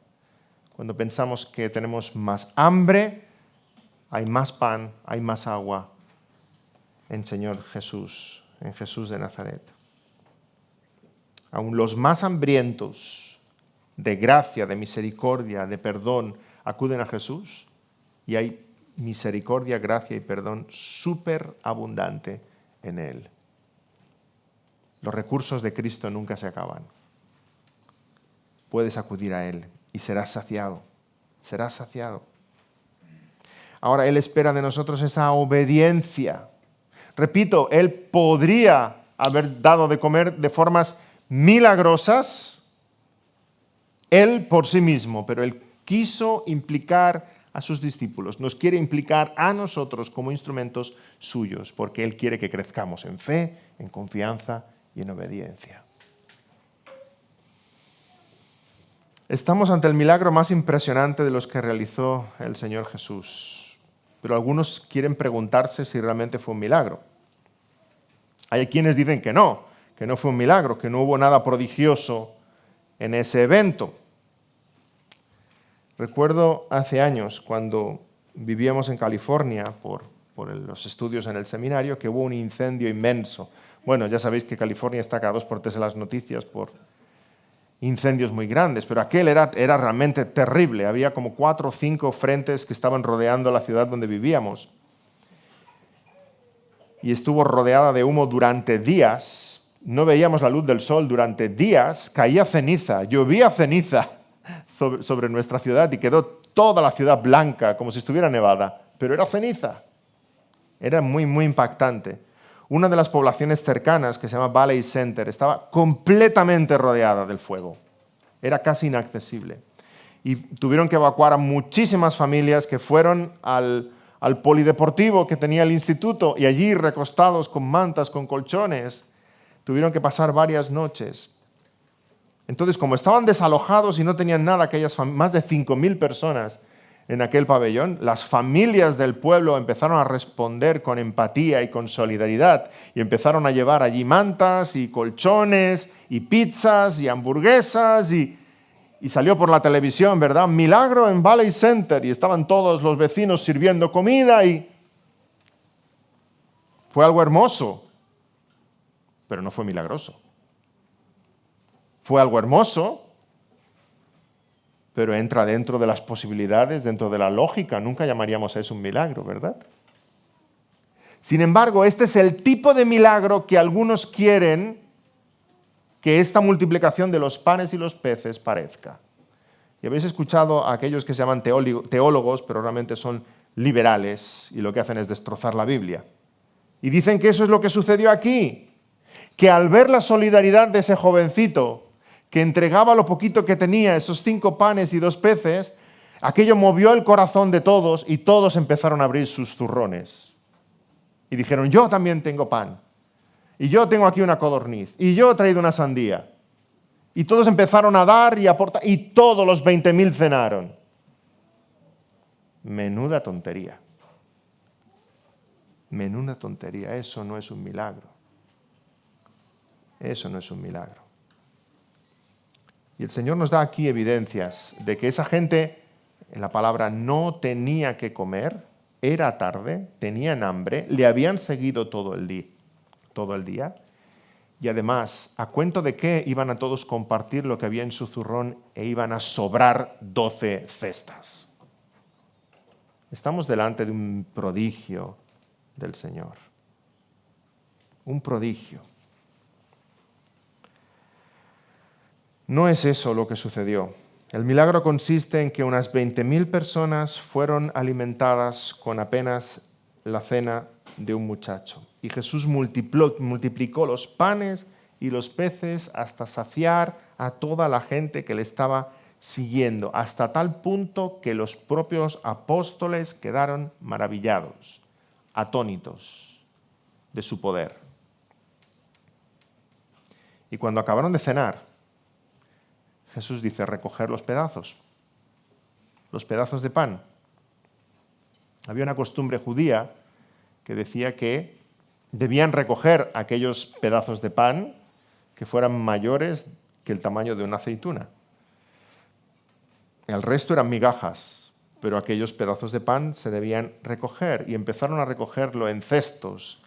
Cuando pensamos que tenemos más hambre, hay más pan, hay más agua en Señor Jesús, en Jesús de Nazaret. Aun los más hambrientos de gracia, de misericordia, de perdón, acuden a Jesús y hay misericordia, gracia y perdón súper abundante en Él. Los recursos de Cristo nunca se acaban. Puedes acudir a Él y serás saciado, serás saciado. Ahora Él espera de nosotros esa obediencia. Repito, Él podría haber dado de comer de formas milagrosas, Él por sí mismo, pero Él quiso implicar a sus discípulos, nos quiere implicar a nosotros como instrumentos suyos, porque Él quiere que crezcamos en fe, en confianza y en obediencia. Estamos ante el milagro más impresionante de los que realizó el Señor Jesús, pero algunos quieren preguntarse si realmente fue un milagro. Hay quienes dicen que no fue un milagro, que no hubo nada prodigioso en ese evento. Recuerdo hace años, cuando vivíamos en California por los estudios en el seminario, que hubo un incendio inmenso. Bueno, ya sabéis que California está cada 2 por 3 en las noticias por incendios muy grandes, pero aquel era realmente terrible. Había como 4 o 5 frentes que estaban rodeando la ciudad donde vivíamos. Y estuvo rodeada de humo durante días. No veíamos la luz del sol durante días. Caía ceniza, llovía ceniza sobre nuestra ciudad y quedó toda la ciudad blanca, como si estuviera nevada. Pero era ceniza. Era muy, muy impactante. Una de las poblaciones cercanas, que se llama Valley Center, estaba completamente rodeada del fuego. Era casi inaccesible. Y tuvieron que evacuar a muchísimas familias que fueron al polideportivo que tenía el instituto y allí recostados con mantas, con colchones, tuvieron que pasar varias noches. Entonces, como estaban desalojados y no tenían nada, aquellas más de 5.000 personas en aquel pabellón, las familias del pueblo empezaron a responder con empatía y con solidaridad y empezaron a llevar allí mantas y colchones y pizzas y hamburguesas y salió por la televisión, ¿verdad? Milagro en Valley Center y estaban todos los vecinos sirviendo comida y fue algo hermoso, pero no fue milagroso. Fue algo hermoso, pero entra dentro de las posibilidades, dentro de la lógica. Nunca llamaríamos a eso un milagro, ¿verdad? Sin embargo, este es el tipo de milagro que algunos quieren que esta multiplicación de los panes y los peces parezca. Y habéis escuchado a aquellos que se llaman teólogos, pero realmente son liberales y lo que hacen es destrozar la Biblia. Y dicen que eso es lo que sucedió aquí, que al ver la solidaridad de ese jovencito que entregaba lo poquito que tenía, esos 5 panes y 2 peces, aquello movió el corazón de todos y todos empezaron a abrir sus zurrones. Y dijeron, yo también tengo pan, y yo tengo aquí una codorniz, y yo he traído una sandía. Y todos empezaron a dar y aportar, y todos los 20.000 cenaron. Menuda tontería. Menuda tontería, eso no es un milagro. Eso no es un milagro. Y el Señor nos da aquí evidencias de que esa gente, en la palabra, no tenía que comer, era tarde, tenían hambre, le habían seguido todo el día, y además, ¿a cuento de qué iban a todos compartir lo que había en su zurrón e iban a sobrar 12 cestas? Estamos delante de un prodigio del Señor. Un prodigio. No es eso lo que sucedió. El milagro consiste en que unas 20.000 personas fueron alimentadas con apenas la cena de un muchacho. Y Jesús multiplicó los panes y los peces hasta saciar a toda la gente que le estaba siguiendo, hasta tal punto que los propios apóstoles quedaron maravillados, atónitos de su poder. Y cuando acabaron de cenar, Jesús dice, recoger los pedazos de pan. Había una costumbre judía que decía que debían recoger aquellos pedazos de pan que fueran mayores que el tamaño de una aceituna. El resto eran migajas, pero aquellos pedazos de pan se debían recoger y empezaron a recogerlo en cestos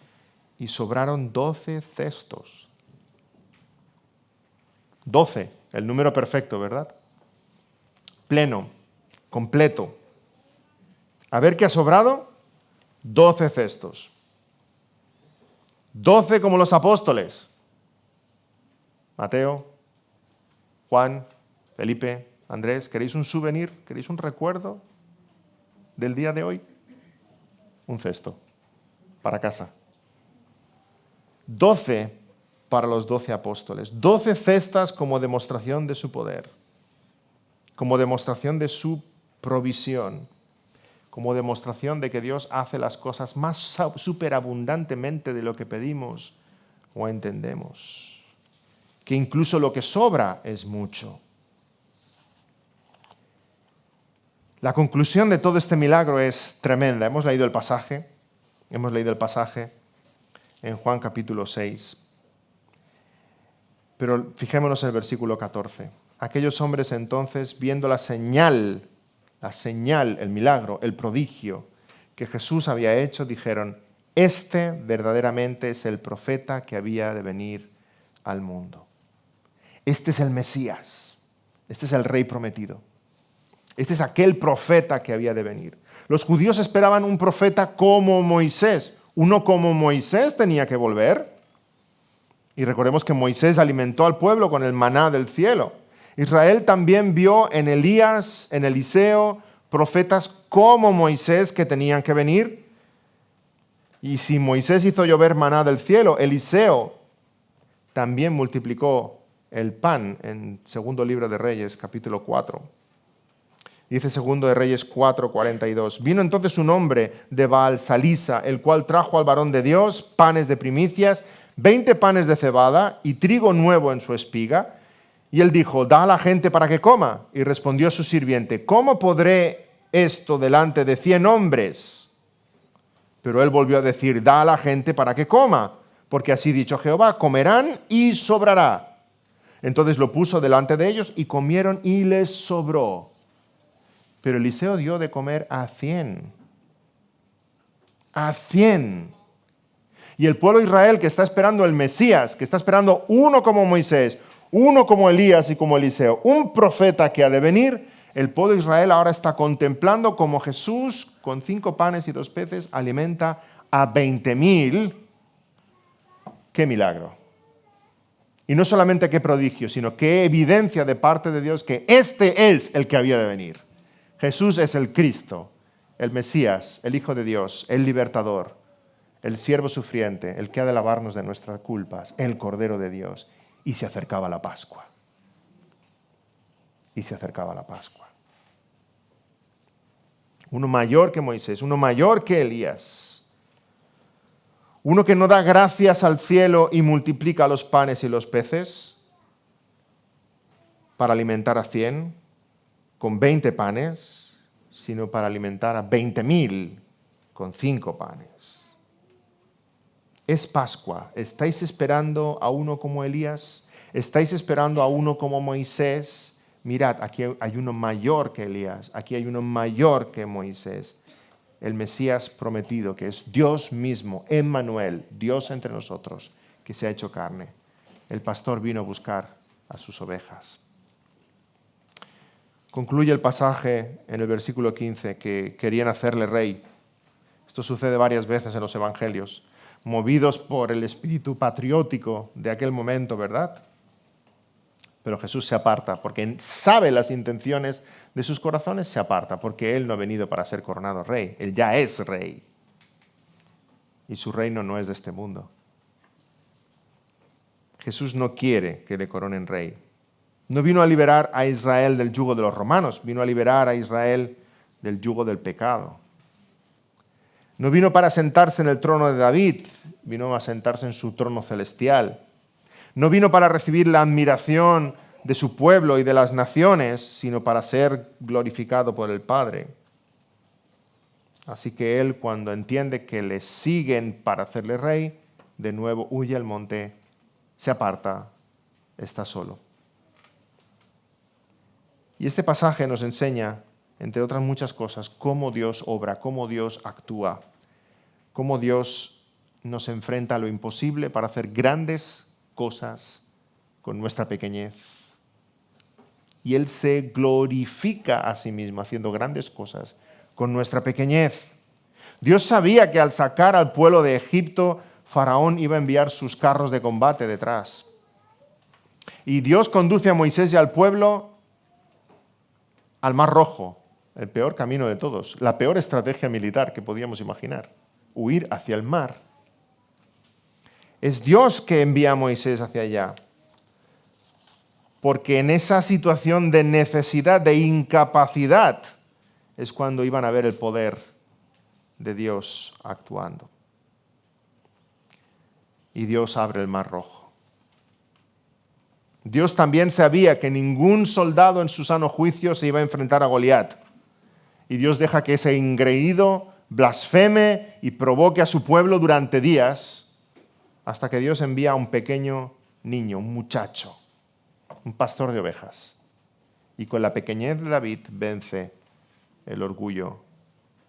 y sobraron 12 cestos. 12, el número perfecto, ¿verdad? Pleno, completo. A ver qué ha sobrado, 12 cestos. 12 como los apóstoles. Mateo, Juan, Felipe, Andrés, ¿queréis un souvenir? ¿Queréis un recuerdo del día de hoy? Un cesto para casa. 12 para los 12 apóstoles. 12 cestas como demostración de su poder, como demostración de su provisión, como demostración de que Dios hace las cosas más superabundantemente de lo que pedimos o entendemos, que incluso lo que sobra es mucho. La conclusión de todo este milagro es tremenda. Hemos leído el pasaje en Juan capítulo 6. Pero fijémonos en el versículo 14. Aquellos hombres entonces, viendo la señal, el milagro, el prodigio que Jesús había hecho, dijeron, este verdaderamente es el profeta que había de venir al mundo. Este es el Mesías, este es el Rey prometido. Este es aquel profeta que había de venir. Los judíos esperaban un profeta como Moisés. Uno como Moisés tenía que volver. Y recordemos que Moisés alimentó al pueblo con el maná del cielo. Israel también vio en Elías, en Eliseo, profetas como Moisés que tenían que venir. Y si Moisés hizo llover maná del cielo, Eliseo también multiplicó el pan en segundo libro de Reyes, capítulo 4. Dice segundo de Reyes 4:42. Vino entonces un hombre de Baal Salisa, el cual trajo al varón de Dios panes de primicias, 20 panes de cebada y trigo nuevo en su espiga. Y él dijo, da a la gente para que coma. Y respondió su sirviente, ¿cómo podré esto delante de 100 hombres? Pero él volvió a decir, da a la gente para que coma, porque así dicho Jehová, comerán y sobrará. Entonces lo puso delante de ellos y comieron y les sobró. Pero Eliseo dio de comer a 100. A 100. Y el pueblo de Israel que está esperando el Mesías, que está esperando uno como Moisés, uno como Elías y como Eliseo, un profeta que ha de venir, el pueblo de Israel ahora está contemplando cómo Jesús, con 5 panes y 2 peces, alimenta a 20,000. ¡Qué milagro! Y no solamente qué prodigio, sino qué evidencia de parte de Dios que este es el que había de venir. Jesús es el Cristo, el Mesías, el Hijo de Dios, el libertador, el siervo sufriente, el que ha de lavarnos de nuestras culpas, el Cordero de Dios. Y se acercaba la Pascua. Y se acercaba la Pascua. Uno mayor que Moisés, uno mayor que Elías. Uno que no da gracias al cielo y multiplica los panes y los peces para alimentar a 100 con 20 panes, sino para alimentar a 20,000 con 5 panes. Es Pascua. ¿Estáis esperando a uno como Elías? ¿Estáis esperando a uno como Moisés? Mirad, aquí hay uno mayor que Elías, aquí hay uno mayor que Moisés, el Mesías prometido, que es Dios mismo, Emmanuel, Dios entre nosotros, que se ha hecho carne. El pastor vino a buscar a sus ovejas. Concluye el pasaje en el versículo 15 que querían hacerle rey. Esto sucede varias veces en los evangelios, movidos por el espíritu patriótico de aquel momento, ¿verdad? Pero Jesús se aparta porque sabe las intenciones de sus corazones, se aparta porque Él no ha venido para ser coronado rey, Él ya es rey. Y su reino no es de este mundo. Jesús no quiere que le coronen rey. No vino a liberar a Israel del yugo de los romanos, vino a liberar a Israel del yugo del pecado. No vino para sentarse en el trono de David, vino a sentarse en su trono celestial. No vino para recibir la admiración de su pueblo y de las naciones, sino para ser glorificado por el Padre. Así que Él, cuando entiende que le siguen para hacerle rey, de nuevo huye al monte, se aparta está solo. Y este pasaje nos enseña, entre otras muchas cosas, cómo Dios obra, cómo Dios actúa, cómo Dios nos enfrenta a lo imposible para hacer grandes cosas con nuestra pequeñez. Y Él se glorifica a sí mismo haciendo grandes cosas con nuestra pequeñez. Dios sabía que al sacar al pueblo de Egipto, Faraón iba a enviar sus carros de combate detrás. Y Dios conduce a Moisés y al pueblo al Mar Rojo, el peor camino de todos, la peor estrategia militar que podíamos imaginar, huir hacia el mar. Es Dios que envía a Moisés hacia allá, porque en esa situación de necesidad, de incapacidad, es cuando iban a ver el poder de Dios actuando. Y Dios abre el Mar Rojo. Dios también sabía que ningún soldado en su sano juicio se iba a enfrentar a Goliat. Y Dios deja que ese engreído blasfeme y provoque a su pueblo durante días, hasta que Dios envía a un pequeño niño, un muchacho, un pastor de ovejas. Y con la pequeñez de David vence el orgullo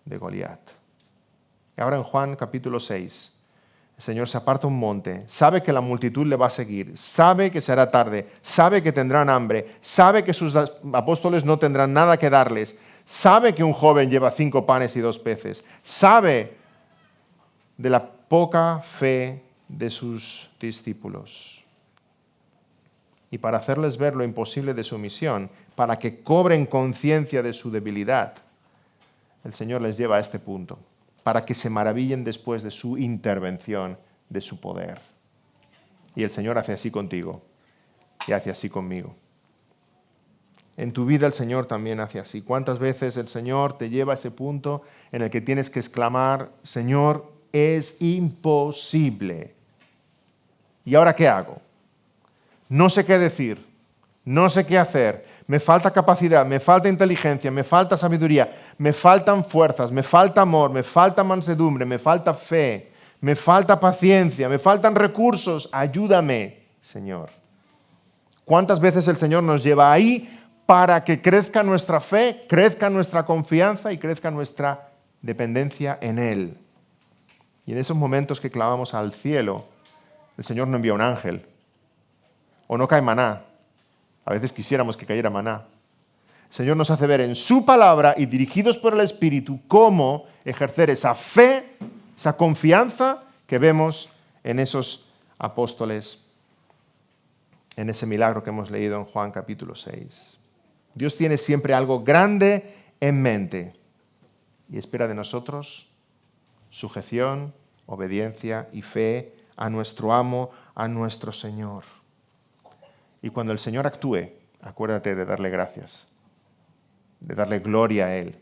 de Goliat. Y ahora en Juan capítulo 6, el Señor se aparta a un monte, sabe que la multitud le va a seguir, sabe que será tarde, sabe que tendrán hambre, sabe que sus apóstoles no tendrán nada que darles, sabe que un joven lleva 5 panes y 2 peces, sabe de la poca fe de sus discípulos. Y para hacerles ver lo imposible de su misión, para que cobren conciencia de su debilidad, el Señor les lleva a este punto, para que se maravillen después de su intervención, de su poder. Y el Señor hace así contigo y hace así conmigo. En tu vida el Señor también hace así. ¿Cuántas veces el Señor te lleva a ese punto en el que tienes que exclamar, Señor, es imposible? ¿Y ahora qué hago? No sé qué decir, no sé qué hacer, me falta capacidad, me falta inteligencia, me falta sabiduría, me faltan fuerzas, me falta amor, me falta mansedumbre, me falta fe, me falta paciencia, me faltan recursos. Ayúdame, Señor. ¿Cuántas veces el Señor nos lleva ahí para que crezca nuestra fe, crezca nuestra confianza y crezca nuestra dependencia en Él? Y en esos momentos que clamamos al cielo, el Señor no envía un ángel, o no cae maná. A veces quisiéramos que cayera maná. El Señor nos hace ver en su palabra y dirigidos por el Espíritu cómo ejercer esa fe, esa confianza que vemos en esos apóstoles, en ese milagro que hemos leído en Juan capítulo 6. Dios tiene siempre algo grande en mente y espera de nosotros sujeción, obediencia y fe a nuestro amo, a nuestro Señor. Y cuando el Señor actúe, acuérdate de darle gracias, de darle gloria a Él.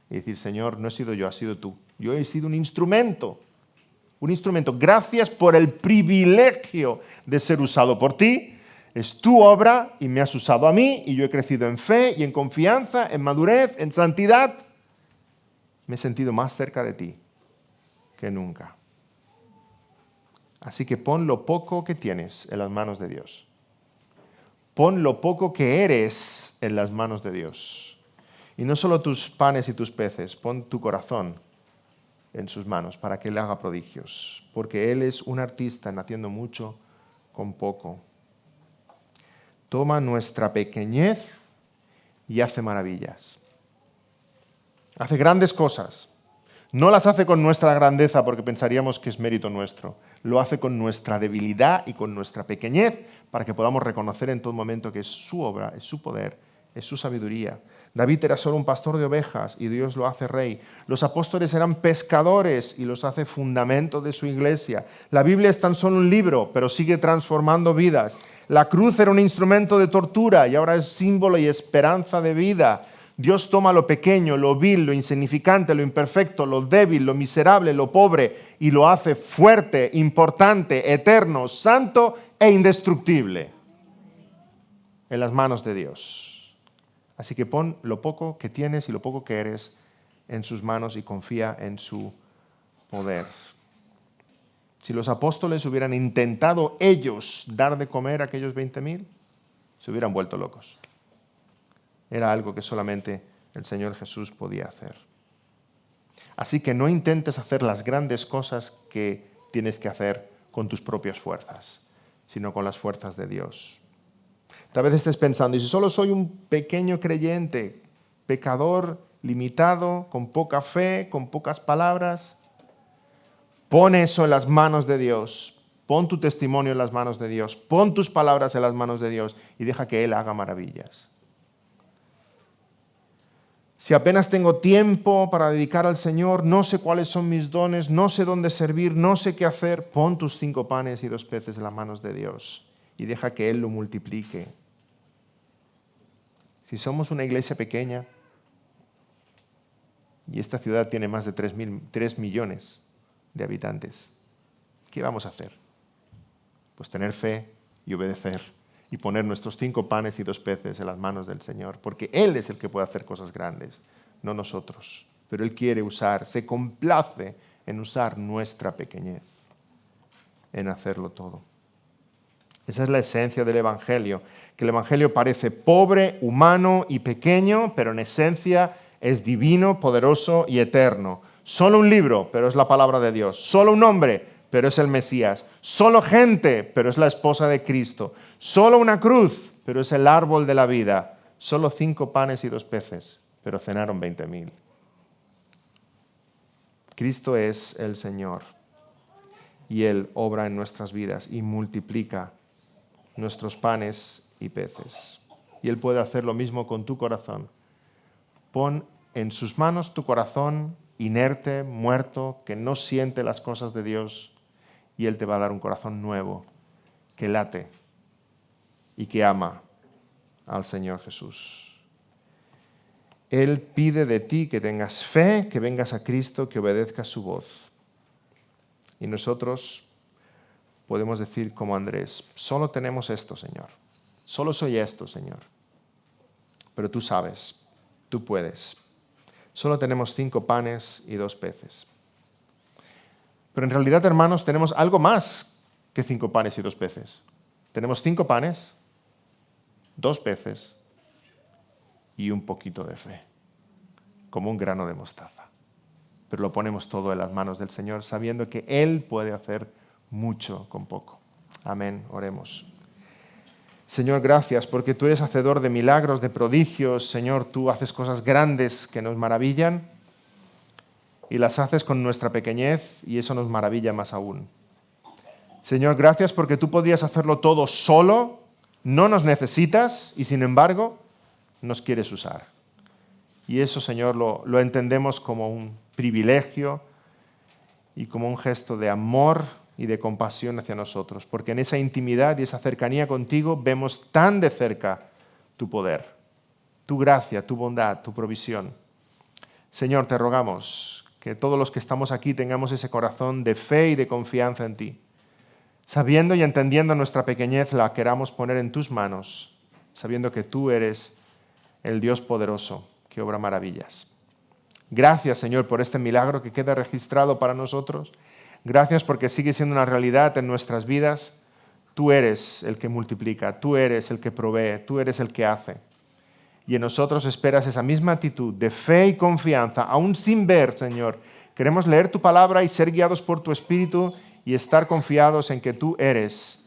Y decir, Señor, no he sido yo, has sido tú. Yo he sido un instrumento. Un instrumento. Gracias por el privilegio de ser usado por ti. Es tu obra y me has usado a mí y yo he crecido en fe y en confianza, en madurez, en santidad. Me he sentido más cerca de ti que nunca. Así que pon lo poco que tienes en las manos de Dios. Pon lo poco que eres en las manos de Dios. Y no solo tus panes y tus peces, pon tu corazón en sus manos para que Él haga prodigios. Porque Él es un artista en haciendo mucho con poco. Toma nuestra pequeñez y hace maravillas. Hace grandes cosas. No las hace con nuestra grandeza porque pensaríamos que es mérito nuestro. Lo hace con nuestra debilidad y con nuestra pequeñez para que podamos reconocer en todo momento que es su obra, es su poder, es su sabiduría. David era solo un pastor de ovejas y Dios lo hace rey. Los apóstoles eran pescadores y los hace fundamento de su iglesia. La Biblia es tan solo un libro, pero sigue transformando vidas. La cruz era un instrumento de tortura y ahora es símbolo y esperanza de vida. Dios toma lo pequeño, lo vil, lo insignificante, lo imperfecto, lo débil, lo miserable, lo pobre y lo hace fuerte, importante, eterno, santo e indestructible en las manos de Dios. Así que pon lo poco que tienes y lo poco que eres en sus manos y confía en su poder. Si los apóstoles hubieran intentado ellos dar de comer a aquellos 20.000, se hubieran vuelto locos. Era algo que solamente el Señor Jesús podía hacer. Así que no intentes hacer las grandes cosas que tienes que hacer con tus propias fuerzas, sino con las fuerzas de Dios. Tal vez estés pensando, ¿y si solo soy un pequeño creyente, pecador, limitado, con poca fe, con pocas palabras? Pon eso en las manos de Dios. Pon tu testimonio en las manos de Dios. Pon tus palabras en las manos de Dios y deja que Él haga maravillas. Si apenas tengo tiempo para dedicar al Señor, no sé cuáles son mis dones, no sé dónde servir, no sé qué hacer, pon tus 5 panes y 2 peces en las manos de Dios y deja que Él lo multiplique. Si somos una iglesia pequeña y esta ciudad tiene más de 3 millones de habitantes, ¿qué vamos a hacer? Pues tener fe y obedecer y poner nuestros 5 panes y 2 peces en las manos del Señor, porque Él es el que puede hacer cosas grandes, no nosotros. Pero Él quiere usar, se complace en usar nuestra pequeñez, en hacerlo todo. Esa es la esencia del Evangelio, que el Evangelio parece pobre, humano y pequeño, pero en esencia es divino, poderoso y eterno. Solo un libro, pero es la palabra de Dios. Solo un hombre, pero es el Mesías. Solo gente, pero es la esposa de Cristo. Solo una cruz, pero es el árbol de la vida. Solo 5 panes y 2 peces, pero cenaron 20.000. Cristo es el Señor y Él obra en nuestras vidas y multiplica nuestros panes y peces. Y Él puede hacer lo mismo con tu corazón. Pon en sus manos tu corazón inerte, muerto, que no siente las cosas de Dios, y Él te va a dar un corazón nuevo, que late y que ama al Señor Jesús. Él pide de ti que tengas fe, que vengas a Cristo, que obedezcas su voz. Y nosotros podemos decir como Andrés, solo tenemos esto, Señor. Solo soy esto, Señor. Pero tú sabes, tú puedes. Solo tenemos 5 panes y 2 peces. Pero en realidad, hermanos, tenemos algo más que 5 panes y 2 peces. Tenemos 5 panes, 2 peces y un poquito de fe, como un grano de mostaza. Pero lo ponemos todo en las manos del Señor, sabiendo que Él puede hacer mucho con poco. Amén, oremos. Señor, gracias porque tú eres hacedor de milagros, de prodigios. Señor, tú haces cosas grandes que nos maravillan y las haces con nuestra pequeñez y eso nos maravilla más aún. Señor, gracias porque tú podrías hacerlo todo solo, no nos necesitas y sin embargo nos quieres usar. Y eso, Señor, lo entendemos como un privilegio y como un gesto de amor y de compasión hacia nosotros, porque en esa intimidad y esa cercanía contigo vemos tan de cerca tu poder, tu gracia, tu bondad, tu provisión. Señor, te rogamos que todos los que estamos aquí tengamos ese corazón de fe y de confianza en ti. Sabiendo y entendiendo nuestra pequeñez, la queramos poner en tus manos, sabiendo que tú eres el Dios poderoso que obra maravillas. Gracias, Señor, por este milagro que queda registrado para nosotros. Gracias porque sigue siendo una realidad en nuestras vidas. Tú eres el que multiplica, tú eres el que provee, tú eres el que hace. Y en nosotros esperas esa misma actitud de fe y confianza, aún sin ver, Señor. Queremos leer tu palabra y ser guiados por tu Espíritu y estar confiados en que tú eres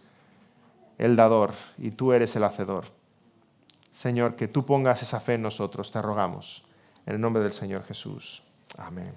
el dador y tú eres el hacedor. Señor, que tú pongas esa fe en nosotros, te rogamos. En el nombre del Señor Jesús. Amén.